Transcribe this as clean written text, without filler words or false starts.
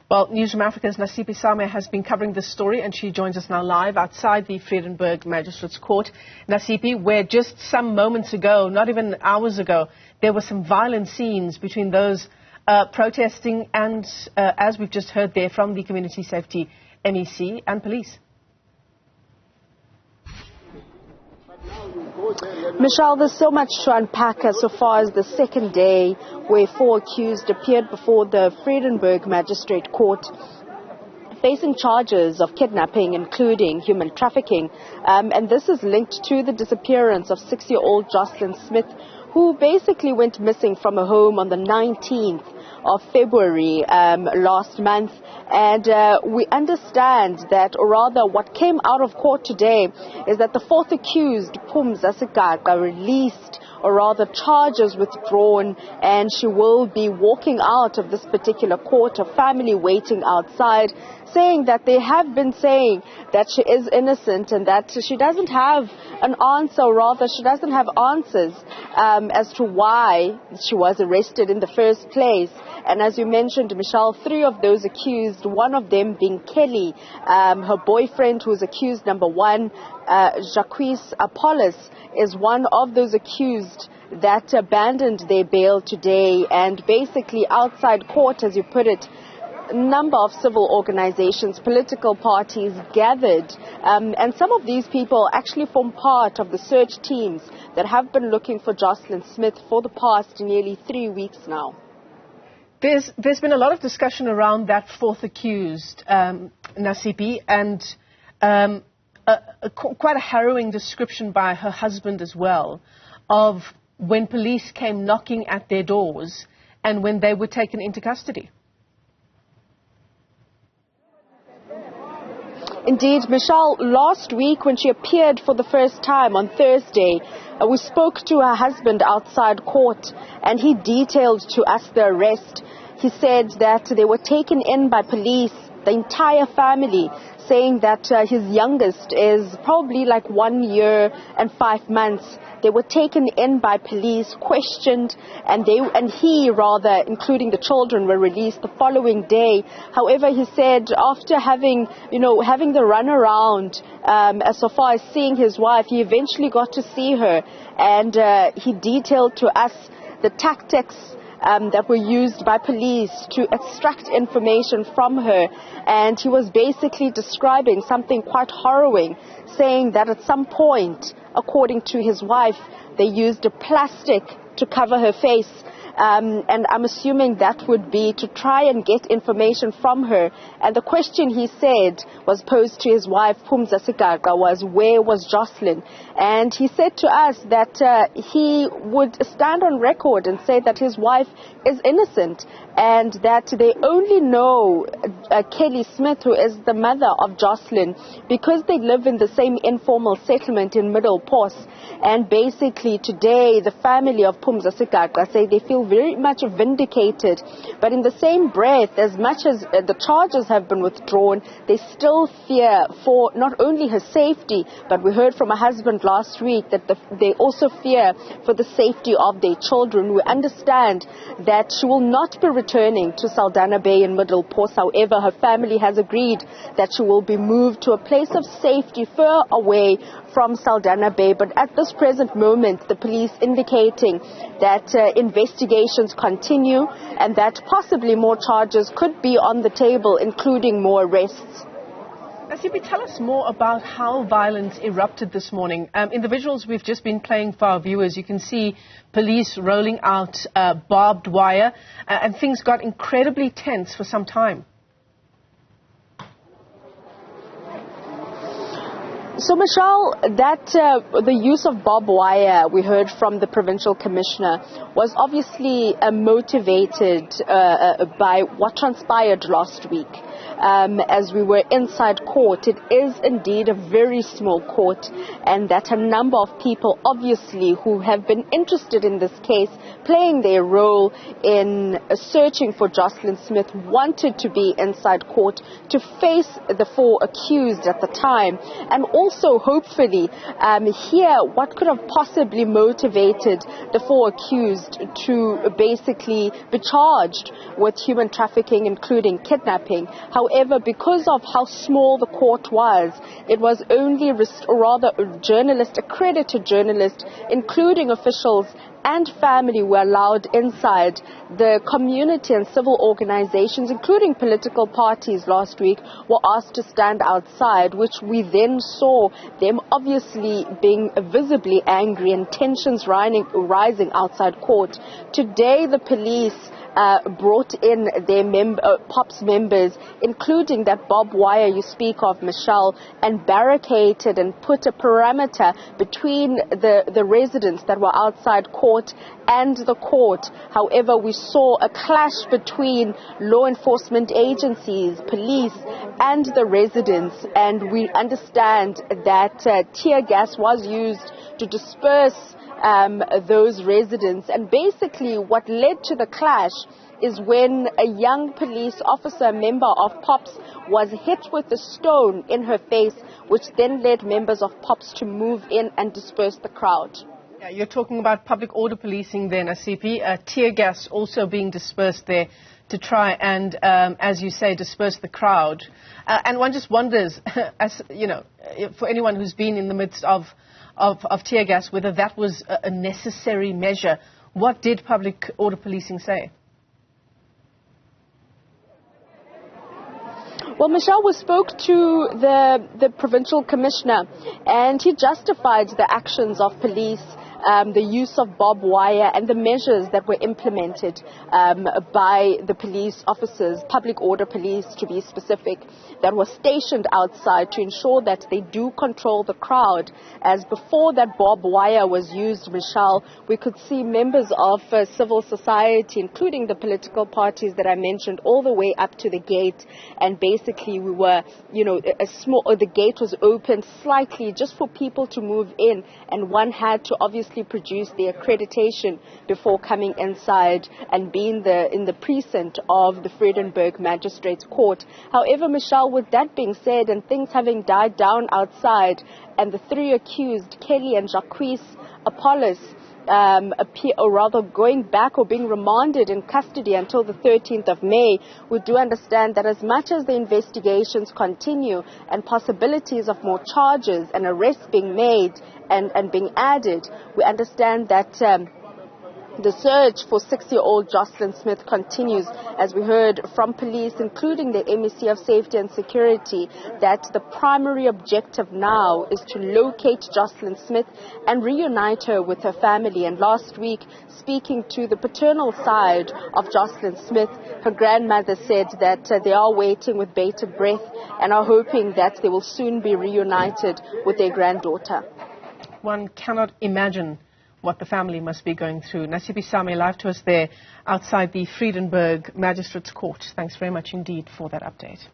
Well, Newzroom Afrika's Nasiphi has been covering this story, and she joins us now live outside the Vredenburg Magistrate's Court. Nasiphi, where just some moments ago, not even hours ago, there were some violent scenes between those protesting and, as we've just heard there, from the Community Safety MEC and police. Michelle, there's so much to unpack so far as the second day where 4 accused appeared before the Vredenburg Magistrate Court facing charges of kidnapping, including human trafficking. And this is linked to the disappearance of 6-year-old Joshlin Smith, who basically went missing from a home on the 19th of February last month. And we understand that, or rather what came out of court today is that the 4th accused, Nasiphi, released, or rather charges withdrawn, and she will be walking out of this particular court, her family waiting outside, saying that they have been saying that she is innocent and that she doesn't have an answer, or rather she doesn't have answers as to why she was arrested in the first place. And as you mentioned, Michelle, 3 of those accused, one of them being Kelly, her boyfriend, who is accused number 1, Jacques Apollos, is one of those accused that abandoned their bail today. And basically outside court, as you put it, a number of civil organizations, political parties gathered, and some of these people actually form part of the search teams that have been looking for Joshlin Smith for the past nearly 3 weeks now. There's been a lot of discussion around that 4th accused, Nasiphi, and quite a harrowing description by her husband as well of when police came knocking at their doors and when they were taken into custody. Indeed, Michelle, last week when she appeared for the first time on Thursday, we spoke to her husband outside court, and he detailed to us the arrest. He said that they were taken in by police, the entire family, saying that his youngest is probably like 1 year and 5 months. They were taken in by police, questioned, and he, including the children, were released the following day. However, he said after having the run around, as so far as seeing his wife, he eventually got to see her, and he detailed to us the tactics that were used by police to extract information from her. And he was basically describing something quite harrowing, saying that at some point, according to his wife, they used a plastic to cover her face. And I'm assuming that would be to try and get information from her. And the question, he said, was posed to his wife, Nasiphi, was, where was Joselyn? And he said to us that he would stand on record and say that his wife is innocent, and that they only know Kelly Smith, who is the mother of Joselyn, because they live in the same informal settlement in Middle Pos. And basically today, the family of Nasiphi say they feel very much vindicated. But in the same breath, as much as the charges have been withdrawn, they still fear for not only her safety, but we heard from her husband last week that they also fear for the safety of their children. We understand that she will not be returning to Saldanha Bay in Middle Pos. However, her family has agreed that she will be moved to a place of safety far away from Saldanha Bay. But at this present moment, the police indicating that investigations continue and that possibly more charges could be on the table, including more arrests. Nasiphi, tell us more about how violence erupted this morning. In the visuals we've just been playing for our viewers, you can see police rolling out barbed wire, and things got incredibly tense for some time. So, Michelle, that the use of barbed wire, we heard from the provincial commissioner, was obviously motivated by what transpired last week. As we were inside court, it is indeed a very small court, and that a number of people obviously, who have been interested in this case, playing their role in searching for Joshlin Smith, wanted to be inside court to face the 4 accused at the time, and also hopefully hear what could have possibly motivated the 4 accused to basically be charged with human trafficking, including kidnapping. However, because of how small the court was, it was only accredited journalists, including officials and family, were allowed inside. The community and civil organizations, including political parties, last week were asked to stand outside, which we then saw them obviously being visibly angry and tensions rising outside court. Today, the police brought in their POPs members, including that barbed wire you speak of, Michelle, and barricaded and put a parameter between the residents that were outside court and the court. However, we saw a clash between law enforcement agencies, police, and the residents, and we understand that tear gas was used to disperse those residents. And basically what led to the clash is when a young police officer, a member of POPs, was hit with a stone in her face, which then led members of POPs to move in and disperse the crowd. Yeah, you're talking about public order policing there, Nasiphi. Tear gas also being dispersed there to try and, as you say, disperse the crowd. And one just wonders, as you know, for anyone who's been in the midst of tear gas, whether that was a necessary measure. What did public order policing say? Well, Michelle, we spoke to the provincial commissioner, and he justified the actions of police, the use of barbed wire, and the measures that were implemented by the police officers, public order police to be specific, that were stationed outside to ensure that they do control the crowd. As before that barbed wire was used, Michelle, we could see members of civil society, including the political parties that I mentioned, all the way up to the gate. And basically we were, the gate was opened slightly just for people to move in, and one had to obviously produce the accreditation before coming inside and being in the precinct of the Vredenburg Magistrate's Court. However, Michelle, with that being said, and things having died down outside, and the 3 accused, Kelly and Jacques Apollos, going back or being remanded in custody until the 13th of May, we do understand that as much as the investigations continue and possibilities of more charges and arrests being made and being added, we understand that the search for 6-year-old Joshlin Smith continues, as we heard from police, including the MEC of Safety and Security, that the primary objective now is to locate Joshlin Smith and reunite her with her family. And last week, speaking to the paternal side of Joshlin Smith, her grandmother said that they are waiting with bated breath and are hoping that they will soon be reunited with their granddaughter. One cannot imagine what the family must be going through. Nasiphi Same, live to us there outside the Vredenburg Magistrate's Court. Thanks very much indeed for that update.